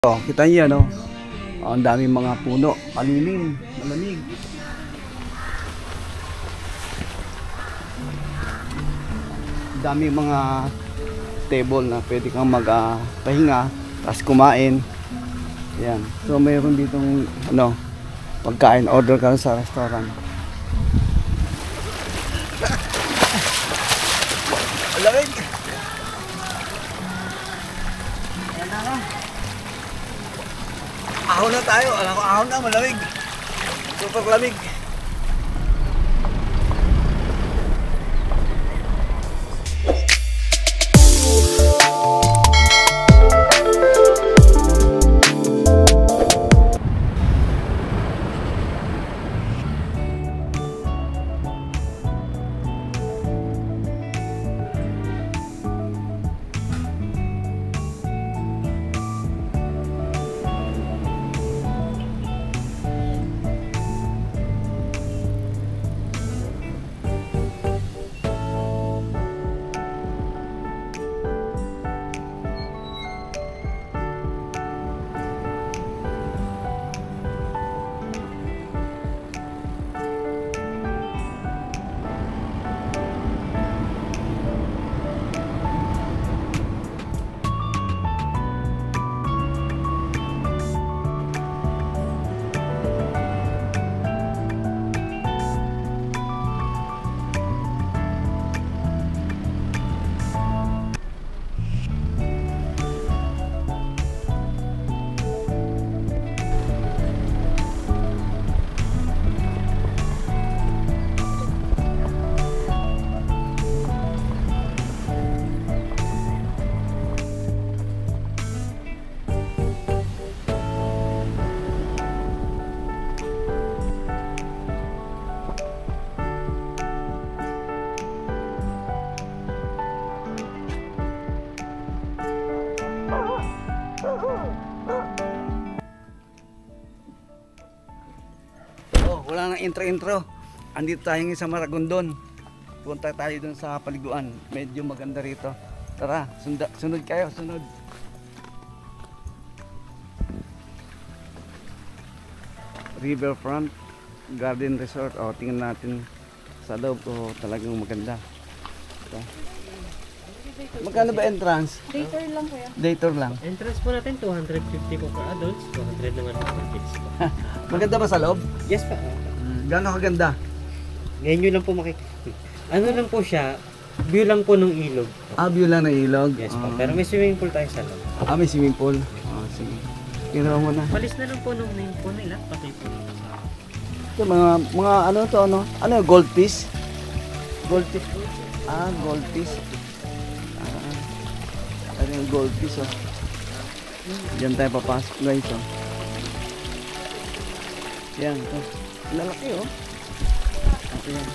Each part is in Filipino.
Oh, kita niyo no. Ang daming mga puno, malilim, malamig. Daming mga table na pwede kang magpahinga, tapos kumain. Yan. So mayroon ditong pagkain, order ka sa restaurant. Lamig. Ayan na. Ahon na tayo. Alam ko, ahon na, malamig. Super lamig. Wala nang intro. Andito tayo ngayon sa Maragondon. Punta tayo dun sa paliguan. Medyo maganda rito. Tara, sunod kayo, sunod. Riverfront Garden Resort. O, tingnan natin sa loob. O, talagang maganda. Ito. Magkano ba entrance? Daytour lang kuya. Daytour lang. Entrance po natin 250 po for adults, 200 naman po for kids po. Maganda ba sa loob? Yes pa. Gano'ng kaganda? Ngayon nyo lang po makikita. Ano lang po siya, view lang po ng ilog. View lang ng ilog? Yes po, pero may swimming pool tayo sa loob. May swimming pool? Sige. Ginawa mo na. Palis na lang po nung name po nila, pati po. Ito mga ano to, ano? Ano yung goldfish? Goldfish po? Goldfish. Ano yung goldfish, oh. Diyan tayo papasok, guys, oh. Yan, ito. Lalaki, oh. Ito yan.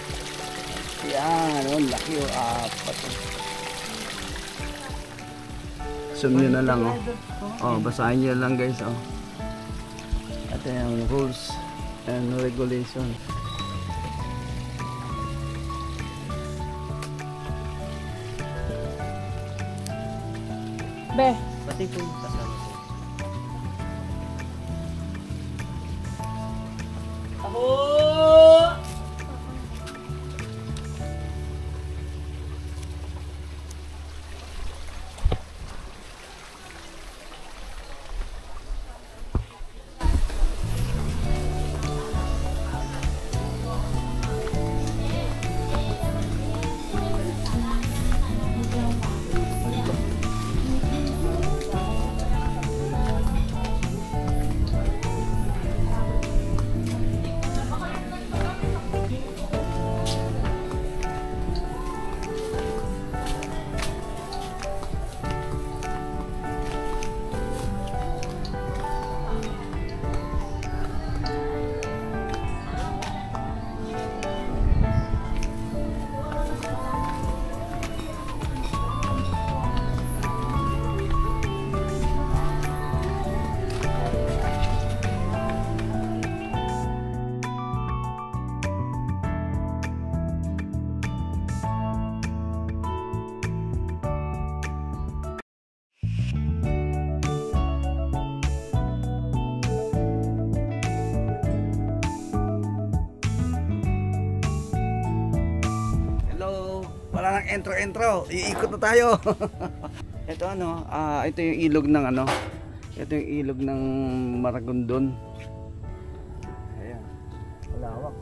Yan, oh, laki, oh. Apat, oh. Zoom nyo na lang, oh. Oh, basahin nyo lang, guys, oh. Ito yung rules and regulation. Be. Pati po yung kasama po. Entro. Iikot na tayo. Ito ano, ito yung ilog ng ano. Ito yung ilog ng Maragondon. Ayan. Malawak.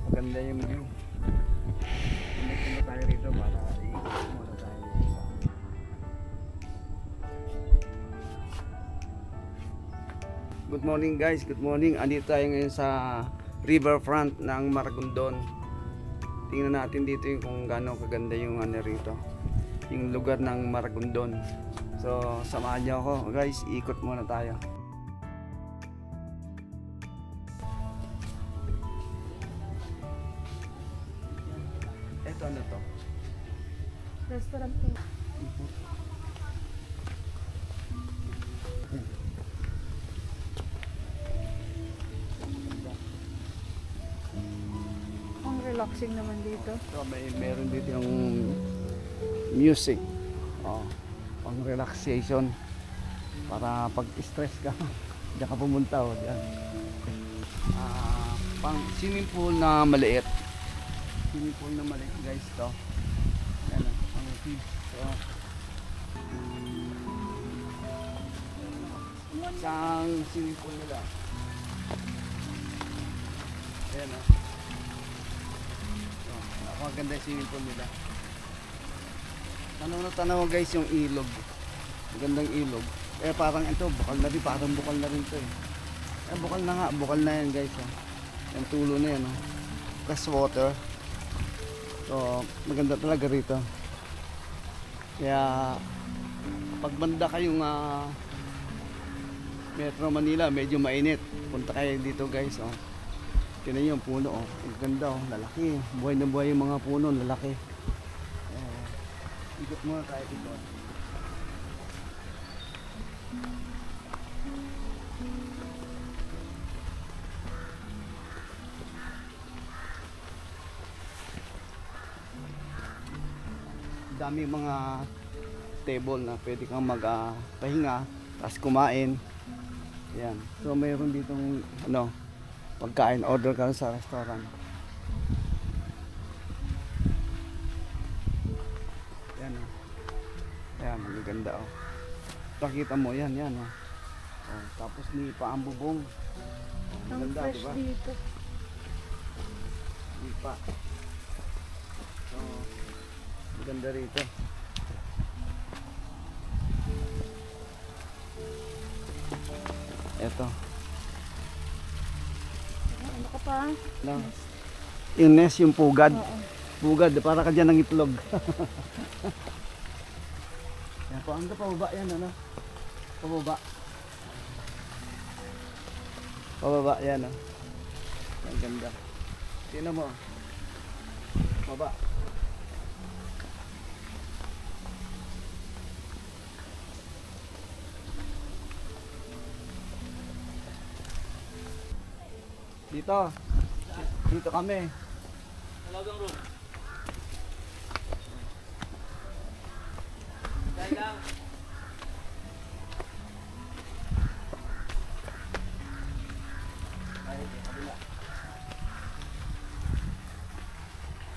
Maganda yung view. Punta tayo rito para iikot muna tayo. Good morning guys, good morning. Andito tayo ngayon sa riverfront ng Maragondon. Tingnan natin dito yung kung gaano kaganda yung ano rito, yung lugar ng Maragondon. So samahan niyo ako guys, ikot muna tayo. Ito ano to? Restaurant po. Ang relaxing naman dito. So meron dito yung music. Oh, pang relaxation para pag stress ka diyan ka pumunta diyan. Pang swimming pool na maliit. Swimming pool na maliit guys to. Ayan, pang kids. So, isang swimming pool nila. Ayan o. Napakaganda yung swimming pool nila. Tanaw na tanaw guys yung ilog. Magandang ilog. Parang ito, bukal na rin. Parang bukal na rin ito eh. Bukal na nga. Bukal na yan guys. Yung tulo na yan. Fresh water. So, maganda talaga rito. Kaya, pag banda kayong Metro Manila, medyo mainit. Punta kayo dito guys. Tingnan yung puno. Ang ganda. Lalaki. Buhay na buhay yung mga puno. Lalaki. Ikot muna tayo dito. Dami mga table na pwede kang magpahinga, tapos kumain. Yan. So mayroon ditong ano, pagkain, order ka sa restaurant. Yan. Yan, ang ganda oh. Pakita mo yan, yan oh. Tapos ni paambubong. Ang Ganda, fresh diba? dito. Lipa. So, maganda rito. Eto. Ano ka pa? No. Yung nest, yung pugad. Oo. Pugad, para ka dyan ng itlog. Yan po, hanggang pababa yan, ano? Pababa. Pababa, yan, oh. Ang ganda. Tingnan mo. Baba. Dito. Dito kami. Talagang room. Lang. Ay, kabila.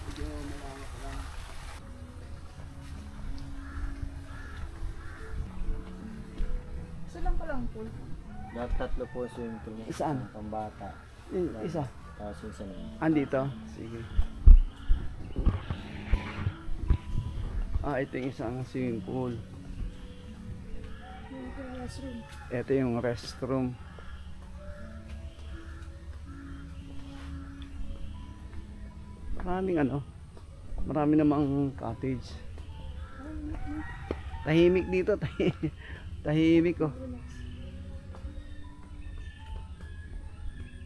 Medyo malawak lang. Isa lang palang pool. Dapat tatlo po swimming pool niya. Saan? Pambata. Yung isa. Tapos yung sana. Andito? Sige. Ito yung isang swimming pool. Restroom. Ito yung restroom. Maraming ano, marami namang cottage. Tahimik dito, tahimik oh.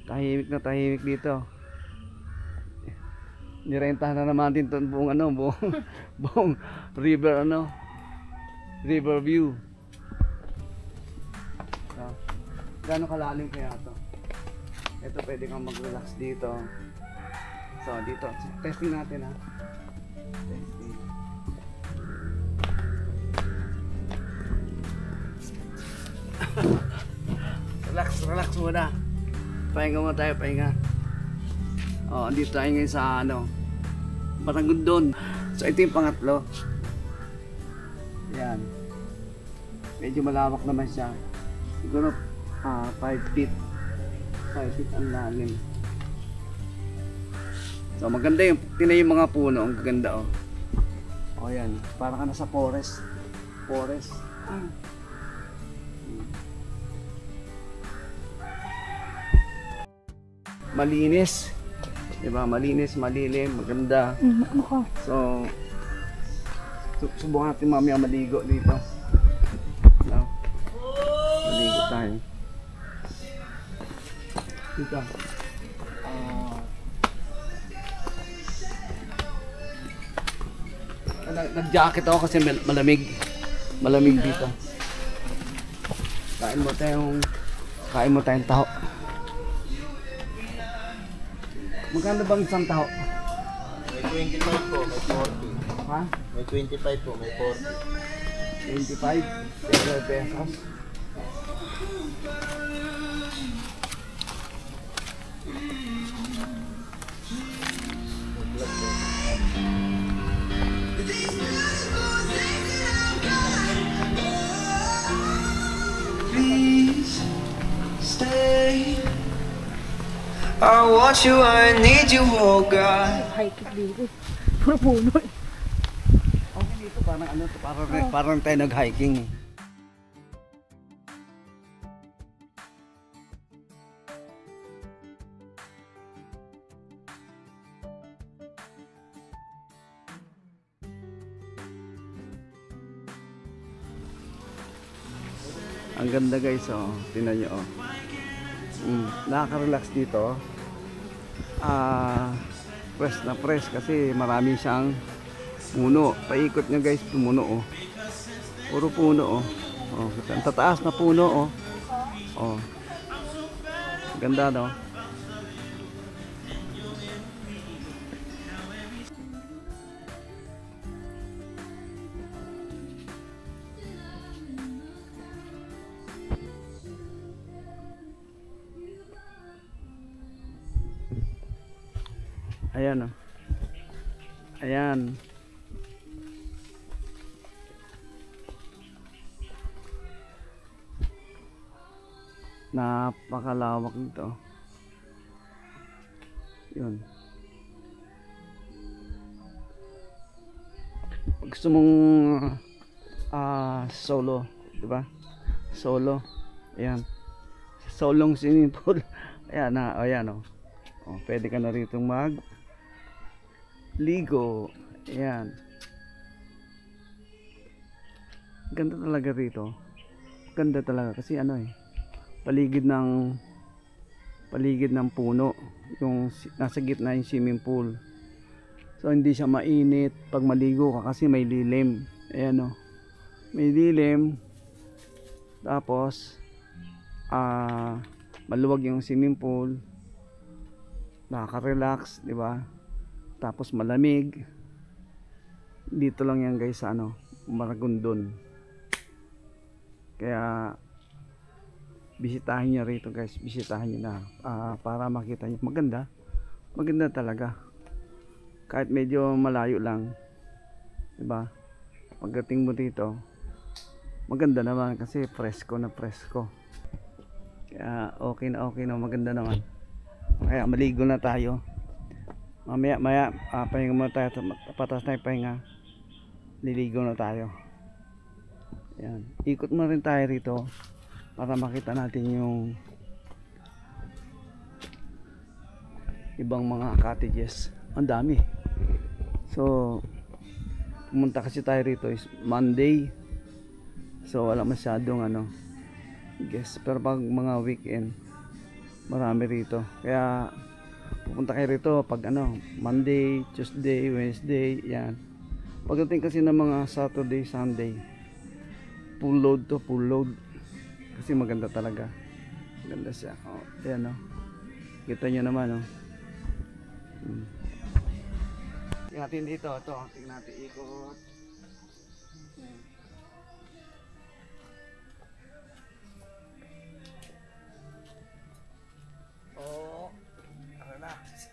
Tahimik dito. Nirentahan na naman din itong buong ano, buong river ano, river view. So, gaano kalalim kaya ito? Ito pwede kang mag-relax dito. So dito, testing natin ha. Testing. Relax muna. Pahinga muna tayo, pahinga. Andito tayo ngayon sa ano, Maragondon. So ito yung pangatlo. Yan. Medyo malawak naman siya. Siguro 5 feet. 5 feet ang lalim. So maganda yung, tingnan yung mga puno, ang gaganda oh. Oh yan, parang ka nasa forest. Forest. Malinis. Diba? Malinis, malilim, maganda. Ano ka? So, subukan natin mamaya maligo dito. No? Maligo tayo. Dito. Nag-jacket ako kasi malamig. Malamig dito. Kain mo tayong taho. Magkano bang isang taho? May 25 po, may 40. Ha? May 25 po, may 40. 25 pesos. Please stay. I want you, I need you, oh God. Hiking dito. Puro puno eh. Okay dito, parang ano, parang tayo nag-hiking. Ang ganda guys, oh. Tingnan nyo, oh. Nakaka-relax dito. Press na press kasi marami siyang puno. Paikot nyo guys, puno, oh. Puro puno, oh. Oh, ang tataas na puno, oh. Oh. Ganda, no? Ayan, oh. Ayan. Napakalawak nito. Yun. Pag gusto mong solo, di ba? Solo. Ayan. Solong swimming pool. Ayan na, ayan, oh. Oh, pwede ka na rito ligo. Ayan. Ganda talaga rito. Ganda talaga kasi ano eh. Paligid ng puno. Yung nasa gitna yung swimming pool. So hindi siya mainit pag maligo ka kasi may lilim. Ayan oh. May lilim. Tapos maluwag yung swimming pool. Nakaka-relax, di ba? Tapos malamig. Dito lang yan guys sa ano, Maragondon. Kaya bisitahin niyo rito guys, bisitahin niyo na para makita niyo. Maganda. Maganda talaga. Kahit medyo malayo lang. 'Di ba? Pagdating mo dito, maganda naman kasi presko na presko. Kaya okay na maganda naman. Kaya maligo na tayo. Maya pahinga muna tayo, patas na yung pahinga, liligo na tayo. Ayan. Ikot mo rin tayo rito para makita natin yung ibang mga cottages. Ang dami. So pumunta kasi tayo rito is Monday, so wala masyadong guess, pero pag mga weekend marami rito. Kaya pupunta kayo rito pag Monday, Tuesday, Wednesday, yan. Pagdating kasi ng mga Saturday, Sunday, full load kasi maganda talaga. Maganda siya. Oh, yan oh. Kita nyo naman oh. Tingnan natin dito, tingnan natin ikot. Oh, relax.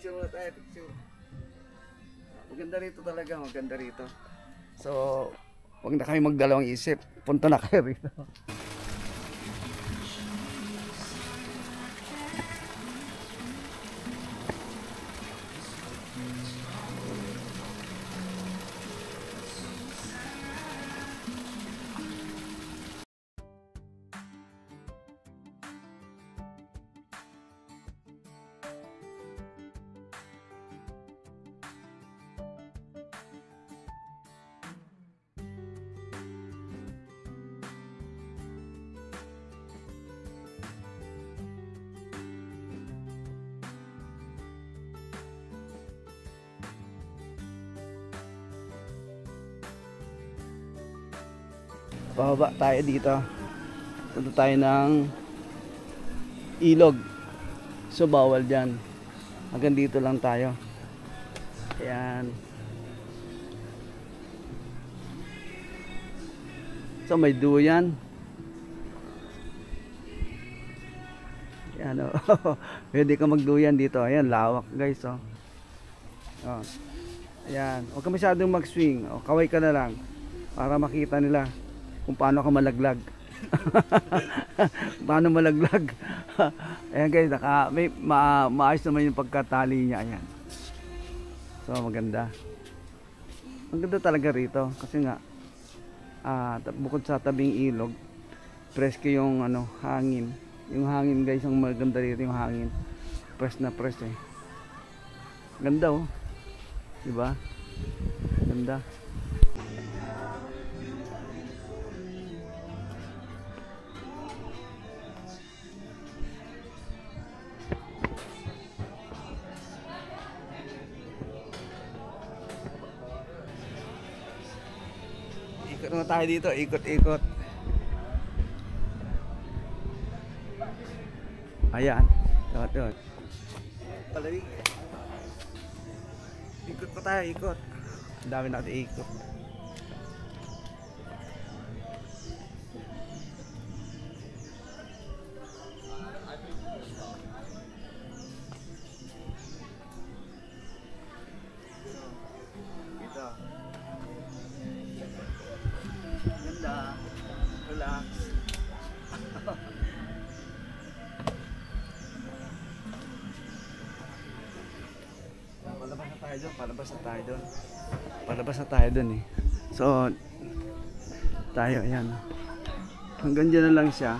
Picture muna tayo, picture. Maganda rito talaga, maganda rito. So, huwag na kayo magdalawang isip. Punta na kayo rito. Bababa tayo dito. Punta tayo ng ilog. So bawal dyan. Hanggang dito lang tayo. Ayan. So may duyan. Ayan o. Pwede ka magduyan dito. Ayan, lawak guys o. Oh. Ayan. Huwag ka masyadong mag-swing. O, kaway ka na lang. Para makita nila kung paano ka malaglag. Paano malaglag. Ayan guys, maayos naman yung pagkatali niya. Ayan. So maganda. Maganda talaga rito. Kasi nga, bukod sa tabing ilog, presko yung hangin. Yung hangin guys, ang maganda rito yung hangin. Press na press eh. Ganda oh. Diba? Ganda. Ikot na tayo dito, ikot-ikot. Ayan, yun. Palamig. Ikot pa tayo, ikot. Ang dami natin ikot. Dito. Ganda. Relax. Palabas na tayo doon, palabas na tayo doon. Palabas na tayo doon eh. So, tayo, ayan. Hanggang dyan na lang siya.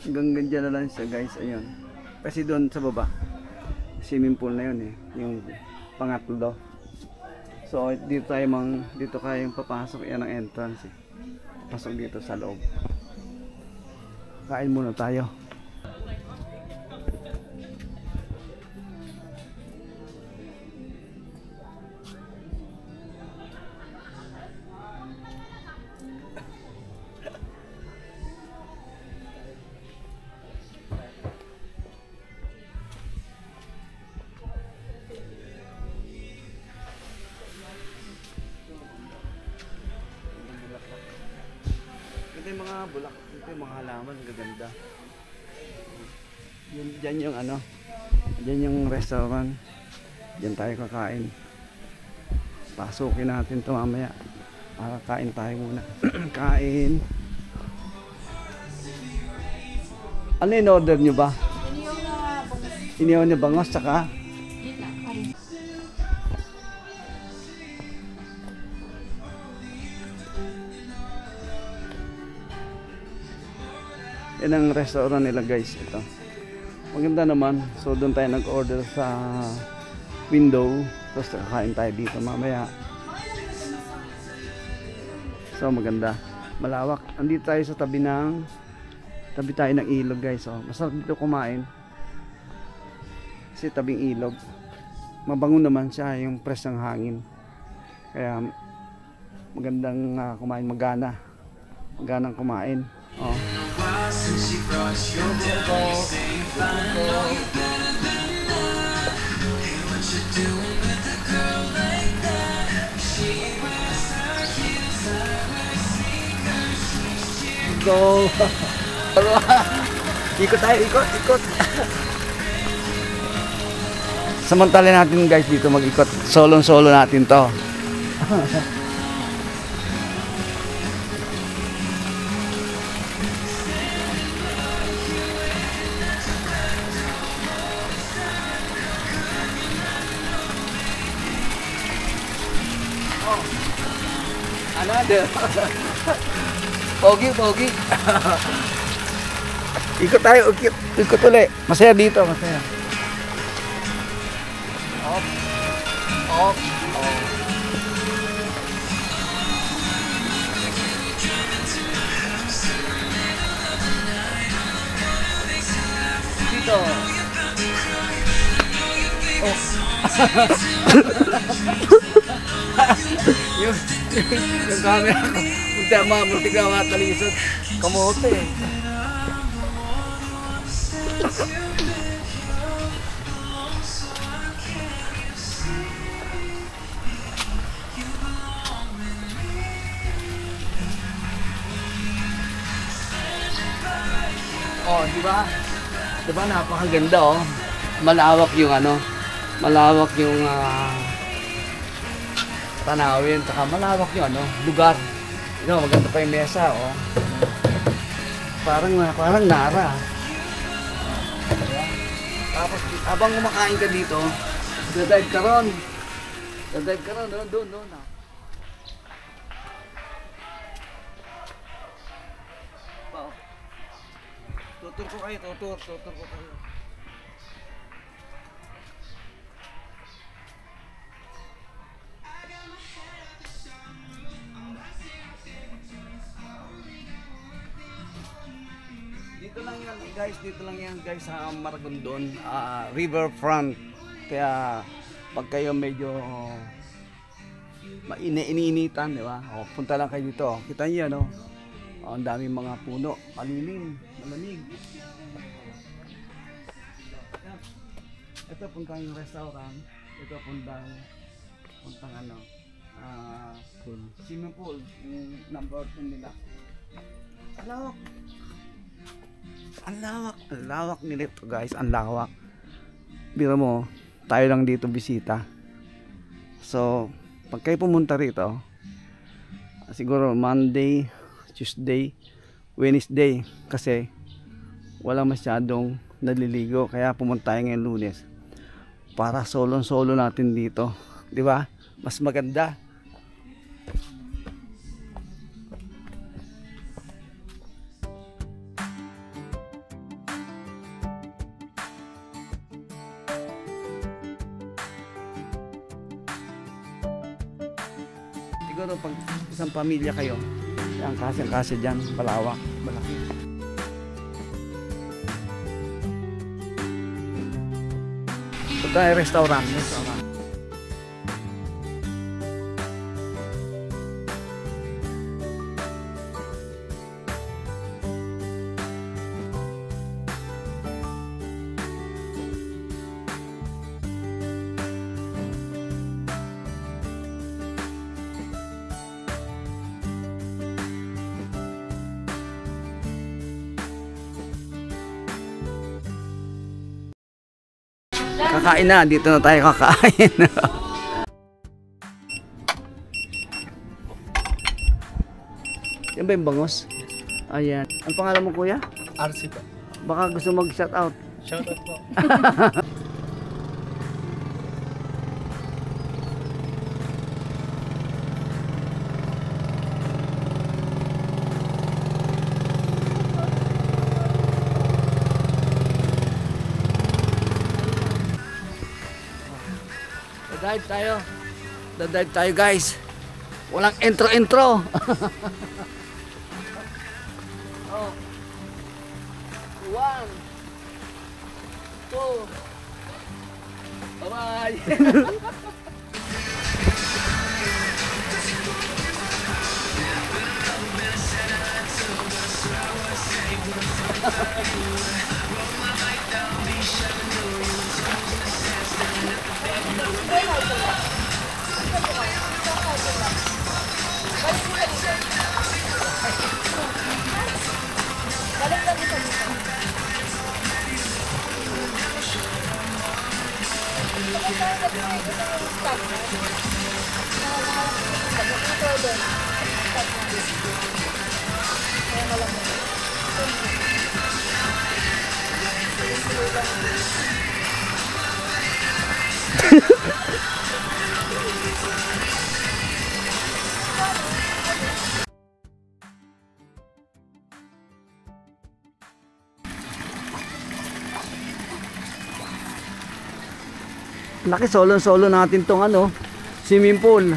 Hanggang dyan na lang siya guys, ayun. Kasi doon sa baba, swimming pool na yun eh. Yung pangatlo. So, dito kayong papasok. Yan ang entrance eh. Pasok dito sa loob. Kain muna tayo. Ito yung mga bulak, ito yung mga halaman, gaganda. Diyan yung diyan yung restaurant. Diyan tayo kakain. Pasukin natin ito mamaya. Para kain tayo muna. Kain. Ano yung order nyo ba? Inihaw na bangos, tsaka? Yan ang restaurant nila guys, ito. Maganda naman. So doon tayo nag-order sa window. Tapos kakain tayo dito mamaya. So maganda. Malawak. Andito tayo sa tabi tayo ng ilog guys. So masarap dito kumain. Kasi tabing ilog. Mabango naman siya, yung press ng hangin. Kaya magandang kumain, maganang kumain. Oh. Since you brought you down, you say you find know you better than that. Hey, what you doing with a girl like that? She wears her heels, I wear sneakers. She's Go! Ikot tayo, ikot! Samantala natin guys dito mag-ikot. Solo natin to. Another. Pogi. Ikot tayo, ikot ulit. Masaya dito, masaya. Op. Dito. yung camera ko. Muntik na matalisod. Kamote. Oh, di ba? Di ba napakaganda oh. Malawak yung malawak yung tanawin, saka malawak yung lugar. Maganda pa yung mesa oh. Parang Nara. Diba? Tapos habang kumakain ka dito, dadive ka ron. Doon. Tutur ko kayo. Dito lang yan guys sa Maragondon, riverfront. Kaya pag kayo medyo iniinitan, di ba? Punta lang kayo dito. Kita niyo ang daming mga puno, malilim, malamig. Ito puntang yung restaurant. Ito puntang swimming pool, yung number 2 nila. Ang lawak nito guys, ang lawak. Biro mo, tayo lang dito bisita. So, pag kayo pumunta rito, siguro Monday, Tuesday, Wednesday, kasi wala masyadong naliligo, kaya pumunta tayo ngayong Lunes para solo natin dito, di ba? Mas maganda. Siguro pag isang pamilya kayo, ang kasya dyan, palawak, malaki. Ito ay restaurant. Kakain na, dito na tayo kakain. Yan ba yung bangos? Ayan. Ang pangalan mo kuya? RC po. Baka gusto mag-shout out. Shout out po. Dive tayo guys. Walang intro. Oh. 1 2 bye. Laki, solo natin tong ano, swimming pool.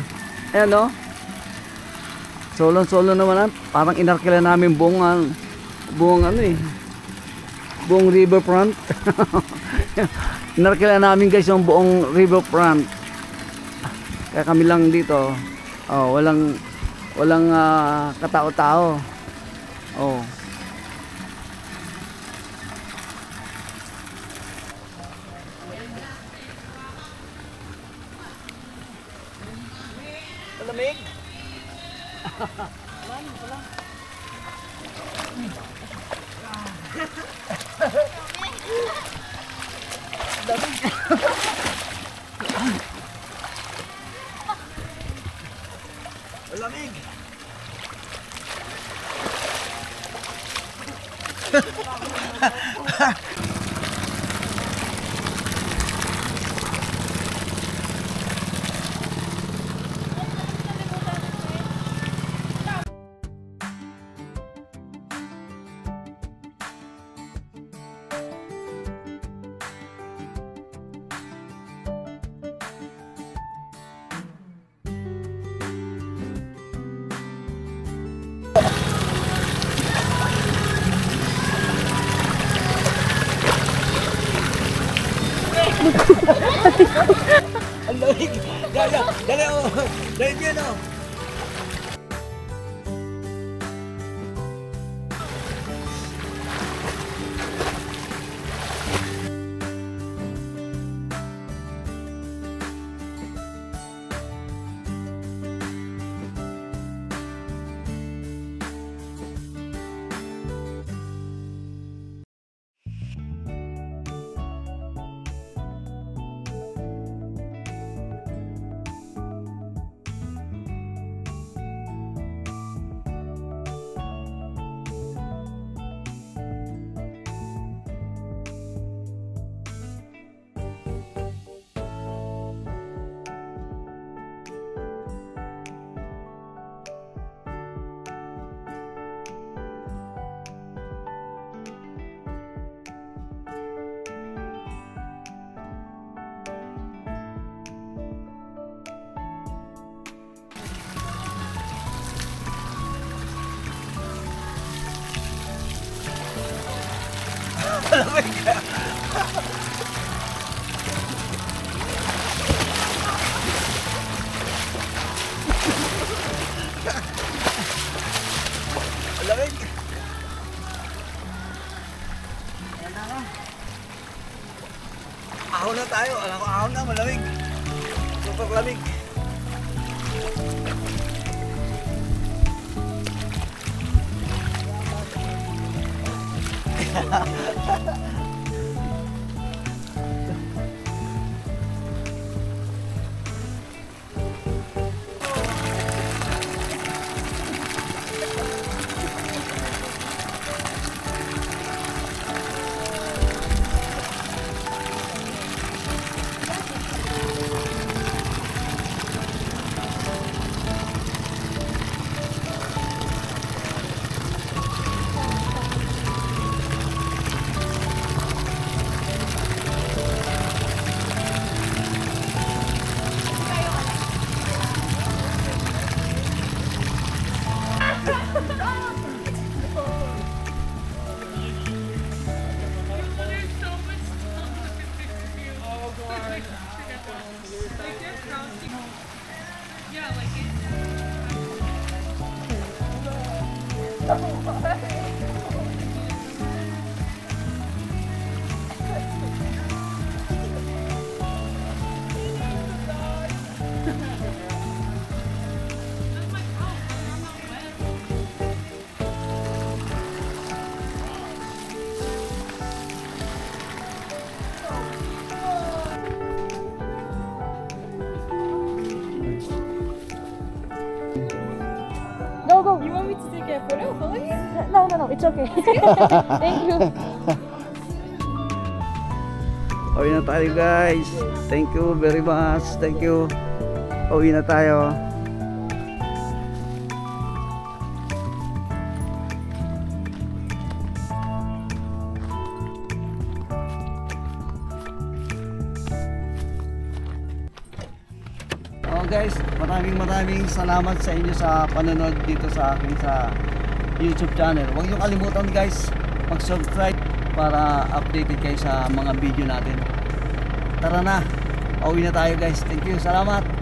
Ayan o. Solo naman. Parang inarkila namin buong ano eh. Buong riverfront. Inarkila namin guys yung buong riverfront. Kaya kami lang dito. Oh, walang katao-tao. Oh. Malamig. Malamig. Ang lamig. Dali oh. Dali yan oh. Lamig. Ahon na tayo. Alam ko, ahon na, malamig. Super lamig. it's okay. Thank you. Uwi na tayo guys. Thank you very much. Thank you. Uwi na tayo. Oh guys, maraming salamat sa inyo sa panonood dito sa akin sa YouTube channel. Huwag niyo kalimutan guys, mag-subscribe para updated kayo sa mga video natin. Tara na, uwi na tayo guys. Thank you, salamat.